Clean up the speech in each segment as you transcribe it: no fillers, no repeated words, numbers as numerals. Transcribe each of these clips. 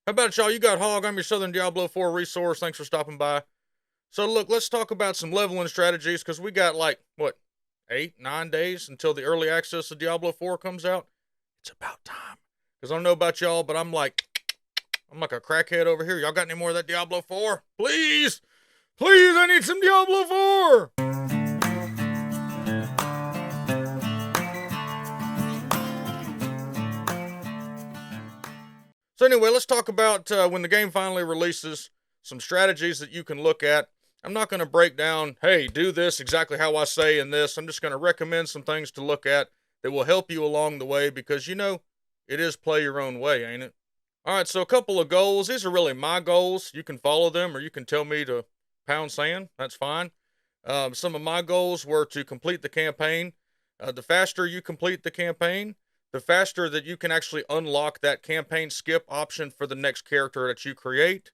How about it, y'all? You got Hawg. I'm your Southern Diablo 4 resource. Thanks for stopping by. So, look, let's talk about some leveling strategies because we got like, what, 8, 9 days until the early access of Diablo 4 comes out. It's about time. Because I don't know about y'all, but I'm like a crackhead over here. Y'all got any more of that Diablo 4? Please! Please, I need some Diablo 4! So anyway, let's talk about when the game finally releases, some strategies that you can look at. I'm not going to break down, hey, do this exactly how I say in this. I'm just going to recommend some things to look at that will help you along the way because, it is play your own way, ain't it? All right, so a couple of goals. These are really my goals. You can follow them or you can tell me to pound sand. That's fine. Some of my goals were to complete the campaign. The faster you complete the campaign, the faster that you can actually unlock that campaign skip option for the next character that you create.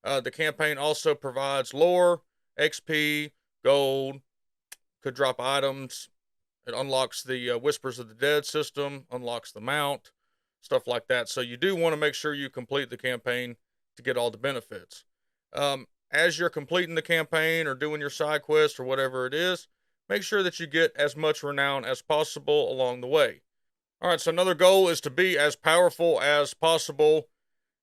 The campaign also provides lore, XP, gold, could drop items. It unlocks the Whispers of the Dead system, unlocks the mount, stuff like that. So you do want to make sure you complete the campaign to get all the benefits. As you're completing the campaign or doing your side quest or whatever it is, make sure that you get as much renown as possible along the way. All right, so another goal is to be as powerful as possible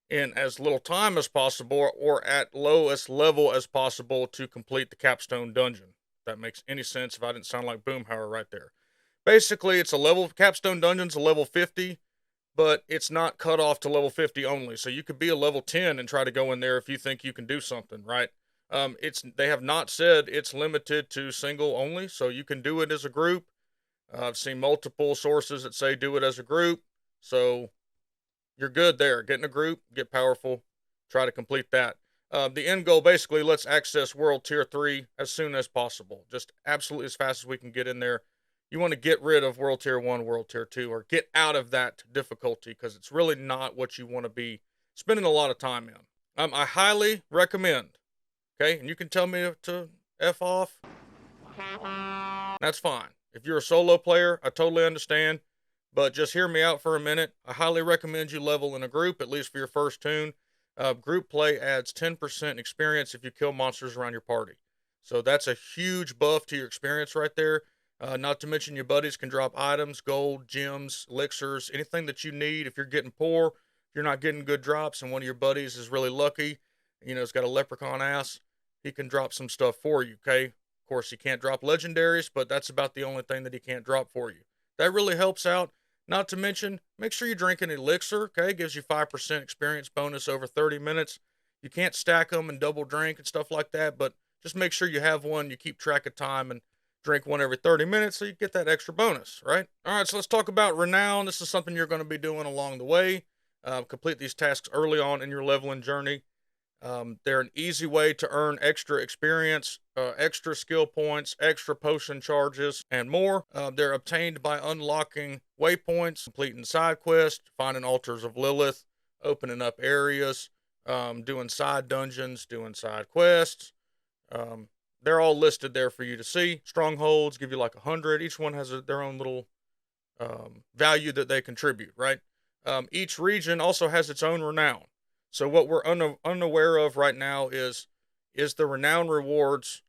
in as little time as possible or at lowest level as possible to complete the capstone dungeon. If that makes any sense, if I didn't sound like Boomhauer right there. Basically, it's a level capstone dungeon's a level 50, but it's not cut off to level 50 only. So you could be a level 10 and try to go in there if you think you can do something, right? They have not said it's limited to single only, so you can do it as a group. I've seen multiple sources that say do it as a group, so you're good there. Get in a group, get powerful, try to complete that. The end goal basically, let's access World Tier 3 as soon as possible. Just absolutely as fast as we can get in there. You want to get rid of World Tier 1, World Tier 2, or get out of that difficulty because it's really not what you want to be spending a lot of time in. I highly recommend, okay, and you can tell me to F off. That's fine. If you're a solo player, I totally understand. But just hear me out for a minute. I highly recommend you level in a group, at least for your first tune. Group play adds 10% experience if you kill monsters around your party. So that's a huge buff to your experience right there. Not to mention your buddies can drop items, gold, gems, elixirs, anything that you need. If you're getting poor, if you're not getting good drops, and one of your buddies is really lucky, it's got a leprechaun ass, he can drop some stuff for you, okay? Of course, he can't drop legendaries, but that's about the only thing that he can't drop for you. That really helps out. Not to mention, make sure you drink an elixir, okay? Gives you 5% experience bonus over 30 minutes. You can't stack them and double drink and stuff like that, but just make sure you have one. You keep track of time and drink one every 30 minutes so you get that extra bonus, right? All right, so let's talk about Renown. This is something you're going to be doing along the way. Complete these tasks early on in your leveling journey. They're an easy way to earn extra experience, extra skill points, extra potion charges, and more. They're obtained by unlocking waypoints, completing side quests, finding altars of Lilith, opening up areas, doing side dungeons, doing side quests. They're all listed there for you to see. Strongholds give you like 100. Each one has their own little value that they contribute, right? Each region also has its own renown. So what we're unaware of right now is the renown rewards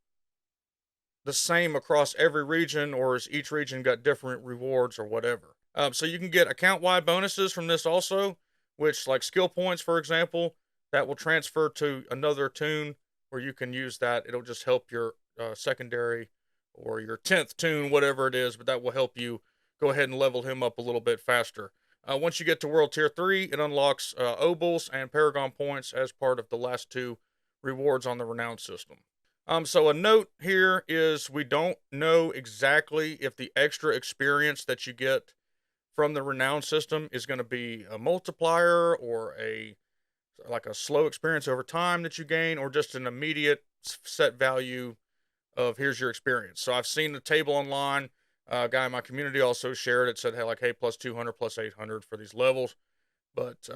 the same across every region, or is each region got different rewards or whatever? So you can get account-wide bonuses from this also, which like skill points, for example, that will transfer to another tune where you can use that. It'll just help your secondary or your 10th tune, whatever it is, but that will help you go ahead and level him up a little bit faster. Once you get to World Tier 3, it unlocks Obols and Paragon points as part of the last two rewards on the Renown system. So a note here is we don't know exactly if the extra experience that you get from the Renown system is going to be a multiplier or a slow experience over time that you gain, or just an immediate set value of here's your experience. So I've seen the table online. A guy in my community also shared it, said, hey, plus 200, plus 800 for these levels. But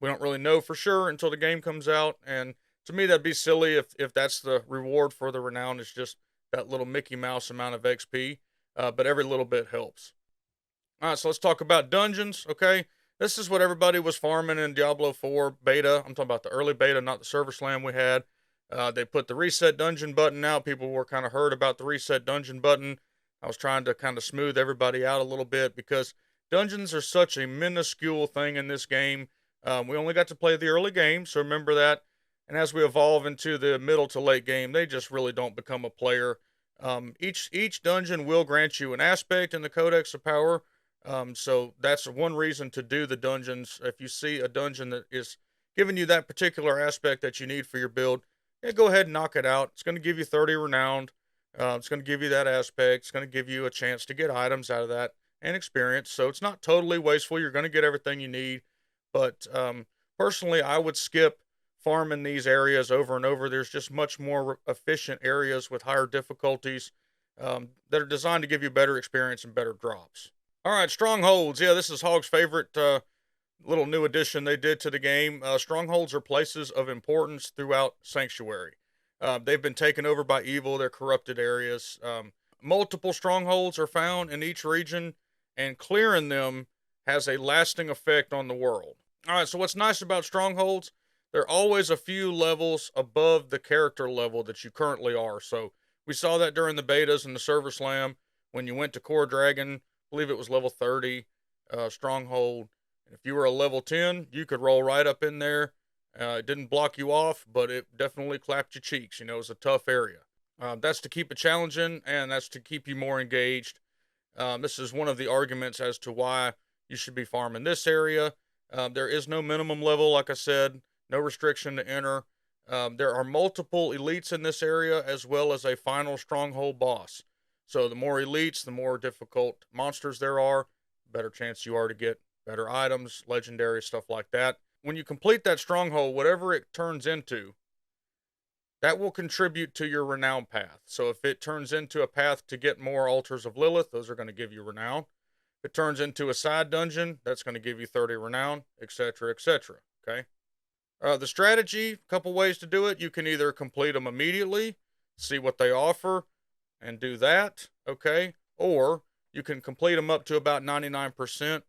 we don't really know for sure until the game comes out. And to me, that'd be silly if that's the reward for the Renown. It's just that little Mickey Mouse amount of XP. But every little bit helps. All right, so let's talk about dungeons, okay? This is what everybody was farming in Diablo 4 beta. I'm talking about the early beta, not the server slam we had. They put the reset dungeon button out. People were kind of hurt about the reset dungeon button. I was trying to kind of smooth everybody out a little bit because dungeons are such a minuscule thing in this game. We only got to play the early game, so remember that. And as we evolve into the middle to late game, they just really don't become a player. Each dungeon will grant you an aspect in the Codex of Power. So that's one reason to do the dungeons. If you see a dungeon that is giving you that particular aspect that you need for your build, yeah, go ahead and knock it out. It's going to give you 30 renowned. It's going to give you that aspect. It's going to give you a chance to get items out of that and experience. So it's not totally wasteful. You're going to get everything you need. But personally, I would skip farming these areas over and over. There's just much more efficient areas with higher difficulties that are designed to give you better experience and better drops. All right, Strongholds. Yeah, this is Hawg's favorite little new addition they did to the game. Strongholds are places of importance throughout Sanctuary. They've been taken over by evil. They're corrupted areas. Multiple strongholds are found in each region, and clearing them has a lasting effect on the world. All right, so what's nice about strongholds, they're always a few levels above the character level that you currently are. So we saw that during the betas and the server slam. When you went to Core Dragon, I believe it was level 30, stronghold. And if you were a level 10, you could roll right up in there. It didn't block you off, but it definitely clapped your cheeks. You know, it's a tough area. That's to keep it challenging, and that's to keep you more engaged. This is one of the arguments as to why you should be farming this area. There is no minimum level, like I said, no restriction to enter. There are multiple elites in this area, as well as a final stronghold boss. So the more elites, the more difficult monsters there are, better chance you are to get better items, legendary, stuff like that. When you complete that stronghold, whatever it turns into, that will contribute to your renown path. So if it turns into a path to get more altars of Lilith, those are going to give you renown. If it turns into a side dungeon, that's going to give you 30 renown, etc., etc. Okay. The strategy, a couple ways to do it. You can either complete them immediately, see what they offer, and do that. Okay. Or you can complete them up to about 99%,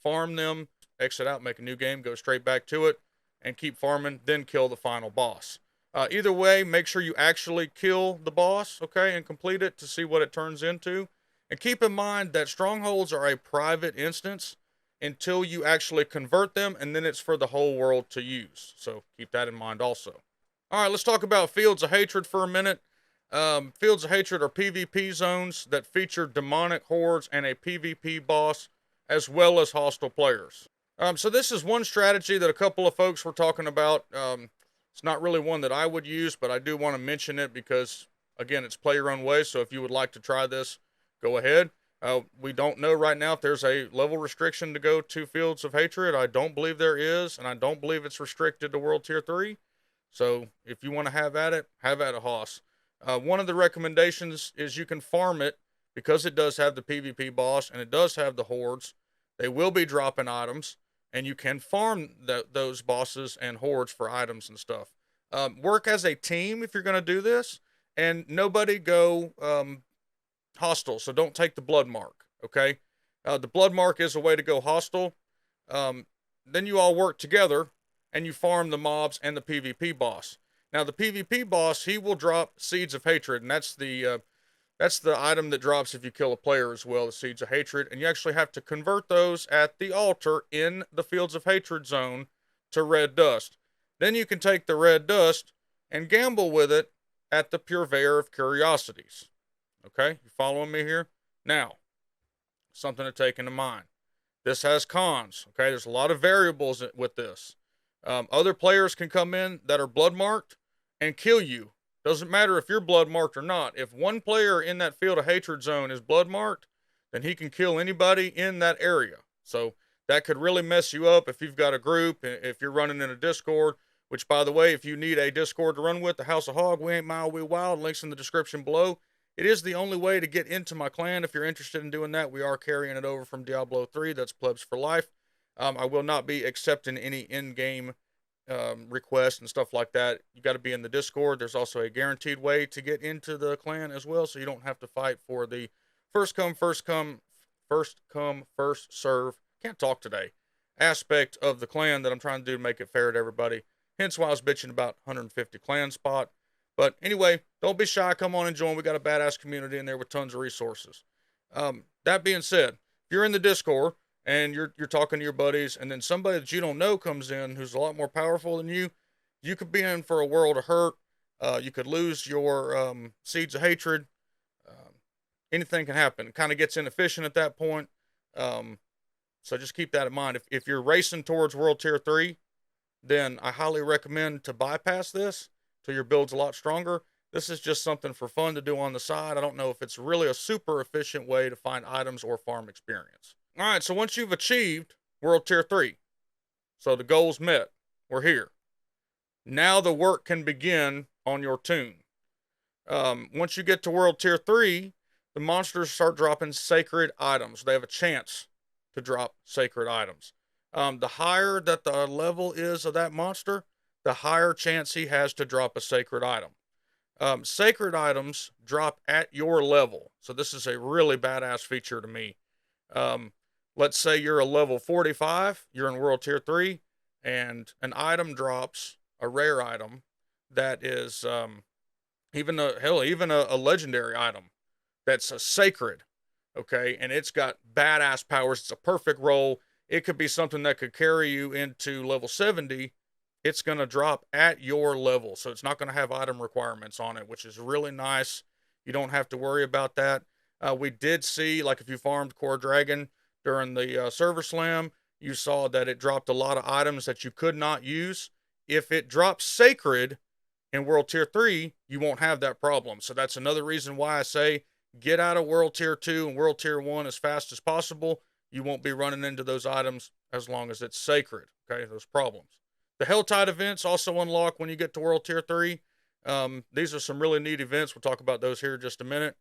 farm them, exit out, make a new game, go straight back to it, and keep farming, then kill the final boss. Either way, make sure you actually kill the boss, okay, and complete it to see what it turns into. And keep in mind that strongholds are a private instance until you actually convert them, and then it's for the whole world to use. So keep that in mind also. All right, let's talk about Fields of Hatred for a minute. Fields of Hatred are PvP zones that feature demonic hordes and a PvP boss, as well as hostile players. So this is one strategy that a couple of folks were talking about. It's not really one that I would use, but I do want to mention it because, again, it's play your own way. So if you would like to try this, go ahead. We don't know right now if there's a level restriction to go to Fields of Hatred. I don't believe there is, and I don't believe it's restricted to World Tier 3. So if you want to have at it, Hoss. One of the recommendations is you can farm it because it does have the PvP boss and it does have the hordes. They will be dropping items, and you can farm those bosses and hordes for items and stuff. Work as a team if you're going to do this, and nobody go hostile. So don't take the blood mark, okay? The blood mark is a way to go hostile. Then you all work together, and you farm the mobs and the PvP boss. Now, the PvP boss, he will drop Seeds of Hatred, and that's the item that drops if you kill a player as well, the Seeds of Hatred. And you actually have to convert those at the altar in the Fields of Hatred zone to red dust. Then you can take the red dust and gamble with it at the Purveyor of Curiosities. Okay, you following me here? Now, something to take into mind. This has cons. Okay, there's a lot of variables with this. Other players can come in that are blood marked and kill you. Doesn't matter if you're blood marked or not. If one player in that Field of Hatred zone is blood marked, then he can kill anybody in that area. So that could really mess you up if you've got a group, if you're running in a Discord, which, by the way, if you need a Discord to run with, the House of Hawg, we ain't mild, we wild, links in the description below. It is the only way to get into my clan. If you're interested in doing that, we are carrying it over from Diablo 3. That's plebs for life. I will not be accepting any in-game requests and stuff like that. You got to be in the Discord. There's also a guaranteed way to get into the clan as well, so you don't have to fight for the first come, first serve. Can't talk today. aspect of the clan that I'm trying to do to make it fair to everybody. Hence why I was bitching about 150 clan spot. But anyway, don't be shy. Come on and join. We got a badass community in there with tons of resources. That being said, if you're in the Discord and you're talking to your buddies, and then somebody that you don't know comes in who's a lot more powerful than you could be in for a world of hurt. You could lose your seeds of hatred. Um, Anything can happen. It kind of gets inefficient at that point. So just keep that in mind. If you're racing towards World Tier 3, then I highly recommend to bypass this till your build's a lot stronger. This is just something for fun to do on the side. I don't know if it's really a super efficient way to find items or farm experience. All right, so once you've achieved World Tier 3, so the goal's met, we're here. Now the work can begin on your toon. Once you get to World Tier 3, the monsters start dropping sacred items. They have a chance to drop sacred items. The higher that the level is of that monster, the higher chance he has to drop a sacred item. Sacred items drop at your level. So this is a really badass feature to me. Let's say you're a level 45, you're in World Tier 3, and an item drops, a rare item, that is even a legendary item that's a sacred, okay, and it's got badass powers. It's a perfect roll. It could be something that could carry you into level 70. It's going to drop at your level, so it's not going to have item requirements on it, which is really nice. You don't have to worry about that. We did see, like if you farmed Core Dragon during the server slam, you saw that it dropped a lot of items that you could not use. If it drops sacred in World Tier 3, you won't have that problem. So that's another reason why I say get out of World Tier 2 and World Tier 1 as fast as possible. You won't be running into those items as long as it's sacred, okay, those problems. The Helltide events also unlock when you get to World Tier 3. These are some really neat events. We'll talk about those here in just a minute.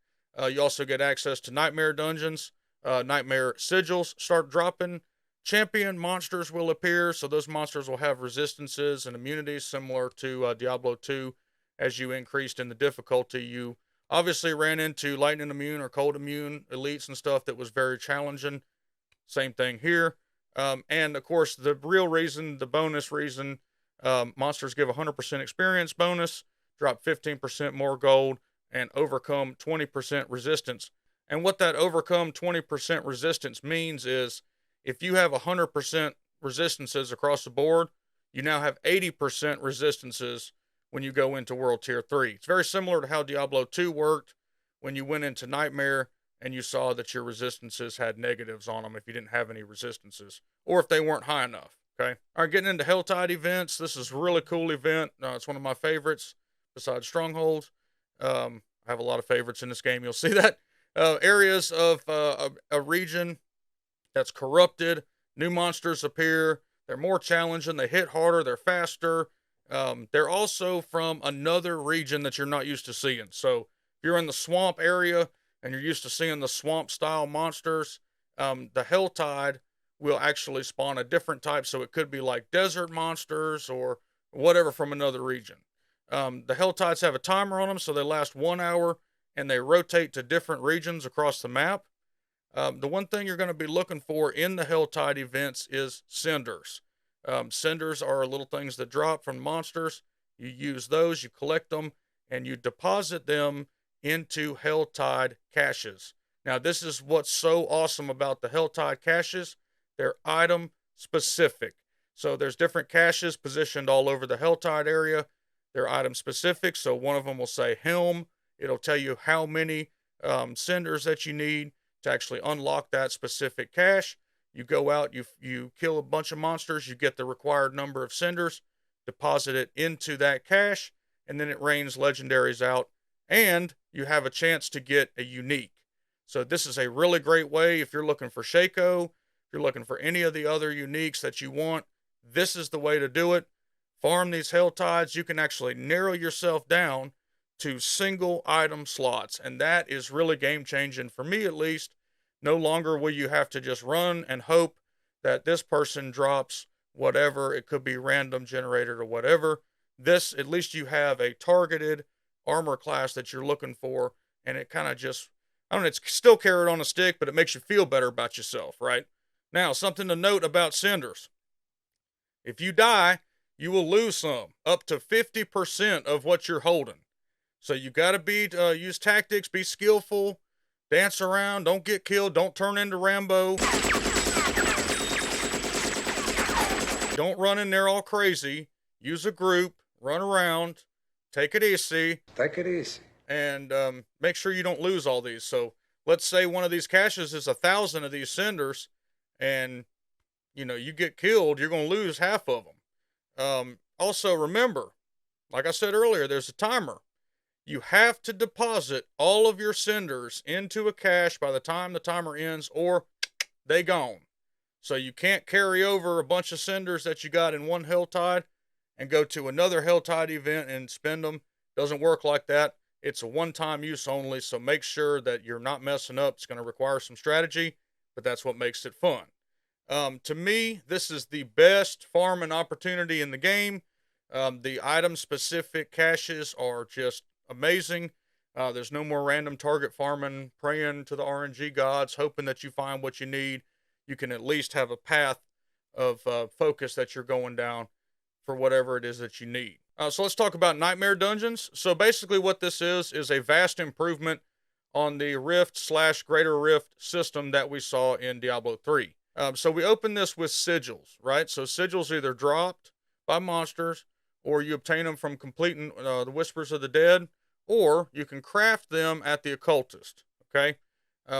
You also get access to Nightmare dungeons. Nightmare sigils start dropping. Champion monsters will appear, so those monsters will have resistances and immunities similar to Diablo 2. As you increased in the difficulty, you obviously ran into lightning immune or cold immune elites and stuff that was very challenging. Same thing here. And of course, the real reason, the bonus reason, monsters give 100% experience bonus, drop 15% more gold, and overcome 20% resistance. And what that overcome 20% resistance means is if you have 100% resistances across the board, you now have 80% resistances when you go into World Tier 3. It's very similar to how Diablo 2 worked when you went into Nightmare and you saw that your resistances had negatives on them if you didn't have any resistances, or if they weren't high enough, okay? All right, getting into Helltide events. This is a really cool event. It's one of my favorites besides Strongholds. I have a lot of favorites in this game. You'll see that. Areas of a region that's corrupted. New monsters appear. They're more challenging. They hit harder. They're faster. They're also from another region that you're not used to seeing. So if you're in the swamp area and you're used to seeing the swamp style monsters, the Helltide will actually spawn a different type. So it could be like desert monsters or whatever from another region. The Helltides have a timer on them, so they last 1 hour and they rotate to different regions across the map. The one thing you're going to be looking for in the Helltide events is cinders. Cinders are little things that drop from monsters. You use those, you collect them, and you deposit them into Helltide caches. Now, this is what's so awesome about the Helltide caches. They're item specific. So there's different caches positioned all over the Helltide area. They're item specific. So one of them will say Helm. It'll tell you how many cinders that you need to actually unlock that specific cache. You go out, you kill a bunch of monsters, you get the required number of cinders, deposit it into that cache, and then it rains legendaries out, and you have a chance to get a unique. So this is a really great way if you're looking for Shaco, if you're looking for any of the other uniques that you want, this is the way to do it. Farm these Helltides. You can actually narrow yourself down to single item slots, and that is really game changing for me at least. No longer will you have to just run and hope that this person drops whatever. It could be random generated or whatever. This, at least you have a targeted armor class that you're looking for, and it kind of just, I don't know, it's still carrot on a stick, but it makes you feel better about yourself, right? Now, something to note about cinders. If you die, you will lose some, up to 50% of what you're holding. So you got to use tactics, be skillful, dance around, don't get killed, don't turn into Rambo. Don't run in there all crazy. Use a group, run around, take it easy. Take it easy. And make sure you don't lose all these. So let's say one of these caches is 1,000 of these cinders, and you get killed, you're going to lose half of them. Also remember, like I said earlier, there's a timer. You have to deposit all of your cinders into a cache by the time the timer ends, or they gone. So you can't carry over a bunch of cinders that you got in one Helltide and go to another Helltide event and spend them. Doesn't work like that. It's a one-time use only, so make sure that you're not messing up. It's going to require some strategy, but that's what makes it fun. To me, this is the best farming opportunity in the game. The item-specific caches are just amazing. There's no more random target farming, praying to the RNG gods, hoping that you find what you need. You can at least have a path of focus that you're going down for whatever it is that you need. So let's talk about Nightmare Dungeons. So basically what this is a vast improvement on the Rift/Greater Rift system that we saw in Diablo 3. So we open this with sigils, right? So sigils either dropped by monsters, or you obtain them from completing the Whispers of the Dead, or you can craft them at the Occultist, okay?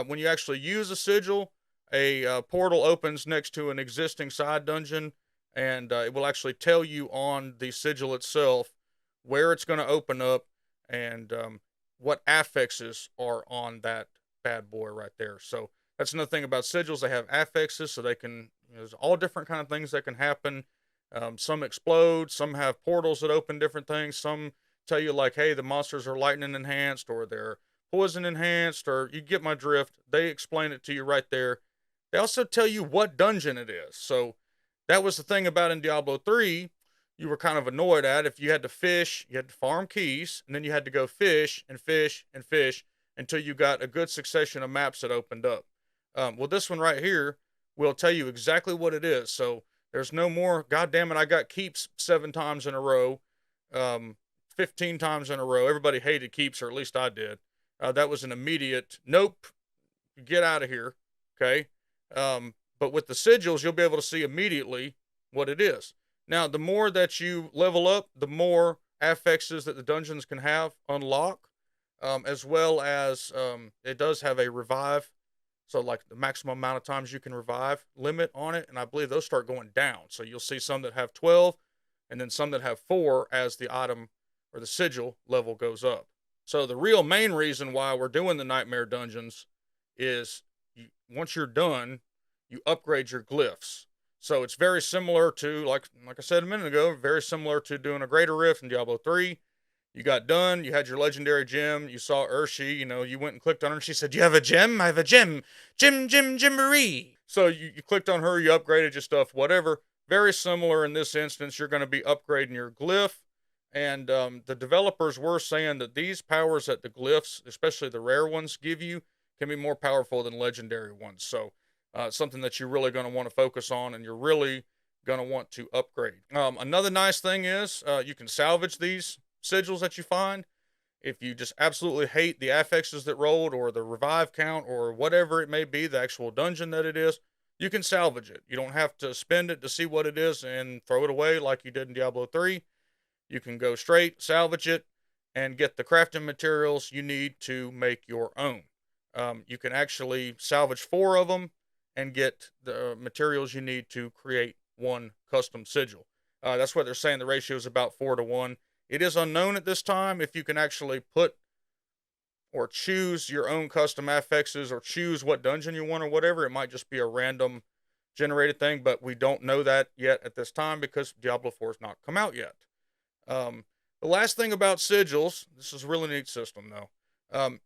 When you actually use a sigil, a portal opens next to an existing side dungeon, and it will actually tell you on the sigil itself where it's going to open up and what affixes are on that bad boy right there. So that's another thing about sigils. They have affixes, so they can, there's all different kind of things that can happen. Some explode, some have portals that open different things. Some tell you like, hey, the monsters are lightning enhanced, or they're poison enhanced, or you get my drift. They explain it to you right there. They also tell you what dungeon it is. So that was the thing about in Diablo 3, you were kind of annoyed at. If you had to fish, you had to farm keys, and then you had to go fish and fish and fish until you got a good succession of maps that opened up. Well, this one right here will tell you exactly what it is. So there's no more, God damn it, I got keeps 7 times in a row, 15 times in a row. Everybody hated keeps, or at least I did. That was an immediate, nope, get out of here, okay? But with the sigils, you'll be able to see immediately what it is. Now, the more that you level up, the more affixes that the dungeons can have unlock, as well as it does have a revive. So like the maximum amount of times you can revive limit on it, and I believe those start going down. So you'll see some that have 12, and then some that have 4 as the item or the sigil level goes up. So the real main reason why we're doing the Nightmare Dungeons is once you're done, you upgrade your glyphs. So it's very similar to, like I said a minute ago, very similar to doing a Greater Rift in Diablo 3. You got done, you had your legendary gem, you saw Urshi, you went and clicked on her, and she said, "Do you have a gem? I have a gem. Gem-Marie." So you clicked on her, you upgraded your stuff, whatever. Very similar in this instance, you're going to be upgrading your glyph. And the developers were saying that these powers that the glyphs, especially the rare ones, give you can be more powerful than legendary ones. So something that you're really going to want to focus on, and you're really going to want to upgrade. Another nice thing is you can salvage these sigils that you find. If you just absolutely hate the affixes that rolled, or the revive count, or whatever it may be, the actual dungeon that it is, you can salvage it. You don't have to spend it to see what it is and throw it away like you did in Diablo 3. You can go straight, salvage it, and get the crafting materials you need to make your own. You can actually salvage 4 of them and get the materials you need to create one custom sigil. That's what they're saying. The ratio is about 4 to 1. It is unknown at this time if you can actually put or choose your own custom affixes, or choose what dungeon you want or whatever. It might just be a random generated thing, but we don't know that yet at this time because Diablo 4 has not come out yet. The last thing about sigils, this is a really neat system though.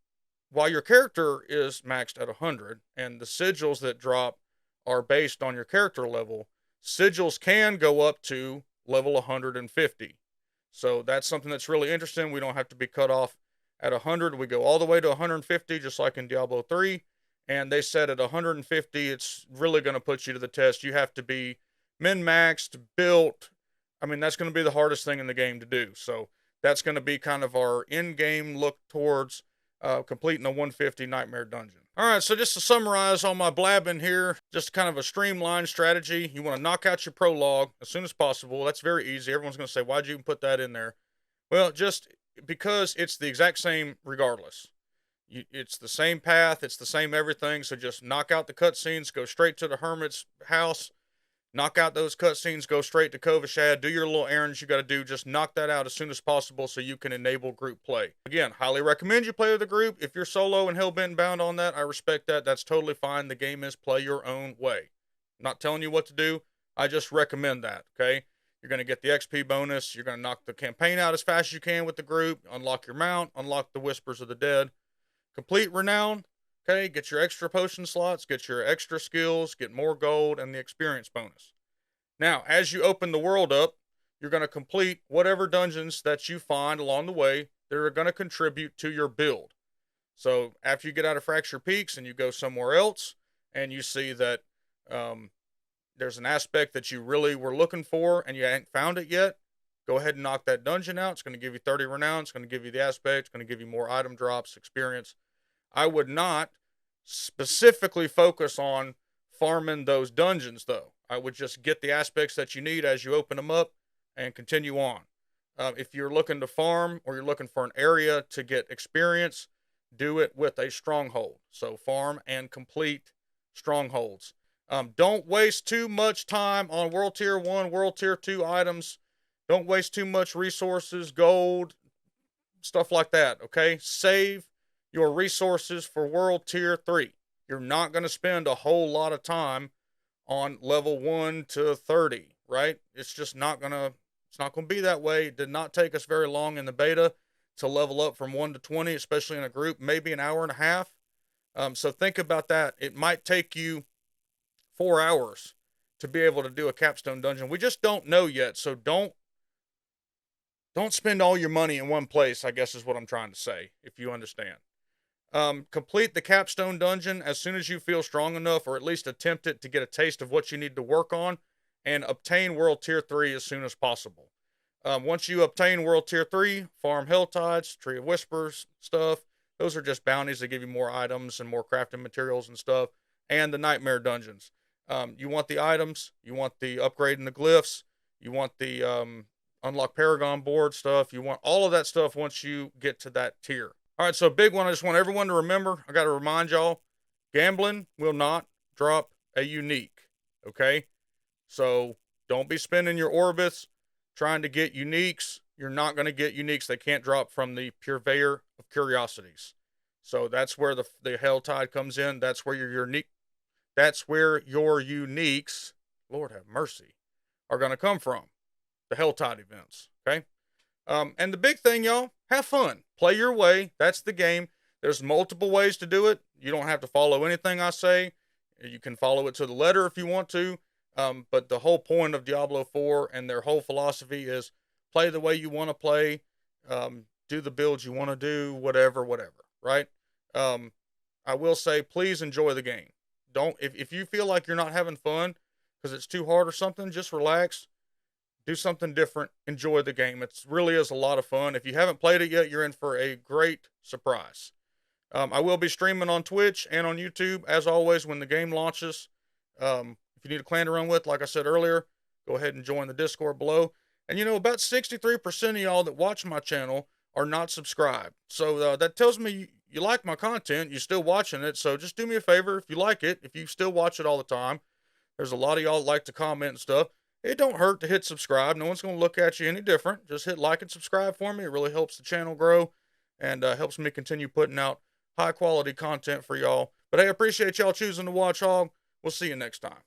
While your character is maxed at 100 and the sigils that drop are based on your character level, sigils can go up to level 150. So that's something that's really interesting. We don't have to be cut off at 100. We go all the way to 150, just like in Diablo 3. and they said at 150, it's really going to put you to the test. You have to be min-maxed, built. I mean, that's going to be the hardest thing in the game to do. So that's going to be kind of our in-game look towards completing a 150 Nightmare Dungeon. All right, so just to summarize all my blabbing here, just kind of a streamlined strategy. You want to knock out your prologue as soon as possible. That's very easy. Everyone's going to say, why'd you even put that in there? Well, just because it's the exact same regardless. It's the same path, it's the same everything, so just knock out the cutscenes, go straight to the Hermit's house, knock out those cutscenes, go straight to Kovashad, do your little errands you got to do, just knock that out as soon as possible so you can enable group play. Again, highly recommend you play with a group. If you're solo and hell-bent bound on that, I respect that. That's totally fine. The game is play your own way. I'm not telling you what to do. I just recommend that, okay? You're going to get the XP bonus. You're going to knock the campaign out as fast as you can with the group, unlock your mount, unlock the Whispers of the Dead. Complete Renown, okay, get your extra potion slots, get your extra skills, get more gold, and the experience bonus. Now, as you open the world up, you're going to complete whatever dungeons that you find along the way that are going to contribute to your build. So after you get out of Fracture Peaks and you go somewhere else, and you see that there's an aspect that you really were looking for and you ain't found it yet, go ahead and knock that dungeon out. It's going to give you 30 renown. It's going to give you the aspect. It's going to give you more item drops, experience. I would not specifically focus on farming those dungeons, though. I would just get the aspects that you need as you open them up and continue on. If you're looking to farm or you're looking for an area to get experience, do it with a stronghold. So farm and complete strongholds. Don't waste too much time on World Tier 1, World Tier 2 items. Don't waste too much resources, gold, stuff like that, okay? Save your resources for World Tier 3. You're not going to spend a whole lot of time on level 1 to 30, right? It's just not going to be that way. It did not take us very long in the beta to level up from 1 to 20, especially in a group, maybe an hour and a half. So think about that. It might take you 4 hours to be able to do a capstone dungeon. We just don't know yet, so don't spend all your money in one place, I guess is what I'm trying to say, if you understand. Complete the capstone dungeon as soon as you feel strong enough, or at least attempt it to get a taste of what you need to work on, and obtain World Tier 3 as soon as possible. Once you obtain World Tier 3, farm Helltides, Tree of Whispers stuff. Those are just bounties that give you more items and more crafting materials and stuff, and the Nightmare Dungeons. You want the items, you want the upgrade in the glyphs, you want the unlock Paragon board stuff, you want all of that stuff once you get to that tier. All right, so big one, I just want everyone to remember, I got to remind y'all, gambling will not drop a unique, okay? So don't be spending your orbits trying to get uniques. You're not going to get uniques. They can't drop from the Purveyor of Curiosities. So that's where the Helltide comes in. That's where your unique, that's where your uniques, Lord have mercy, are going to come from. The Helltide events, okay? And the big thing, y'all, have fun. Play your way. That's the game. There's multiple ways to do it. You don't have to follow anything I say. You can follow it to the letter if you want to. But the whole point of Diablo 4 and their whole philosophy is play the way you want to play. Do the builds you want to do, whatever, right? I will say, please enjoy the game. If you feel like you're not having fun because it's too hard or something, just relax. Do something different. Enjoy the game. It really is a lot of fun. If you haven't played it yet, you're in for a great surprise. I will be streaming on Twitch and on YouTube, as always, when the game launches. If you need a clan to run with, like I said earlier, go ahead and join the Discord below. And about 63% of y'all that watch my channel are not subscribed. So that tells me you like my content. You're still watching it. So just do me a favor. If you like it, if you still watch it all the time, there's a lot of y'all that like to comment and stuff. It don't hurt to hit subscribe. No one's going to look at you any different. Just hit like and subscribe for me. It really helps the channel grow and helps me continue putting out high quality content for y'all. But hey, I appreciate y'all choosing to watch Hawg. We'll see you next time.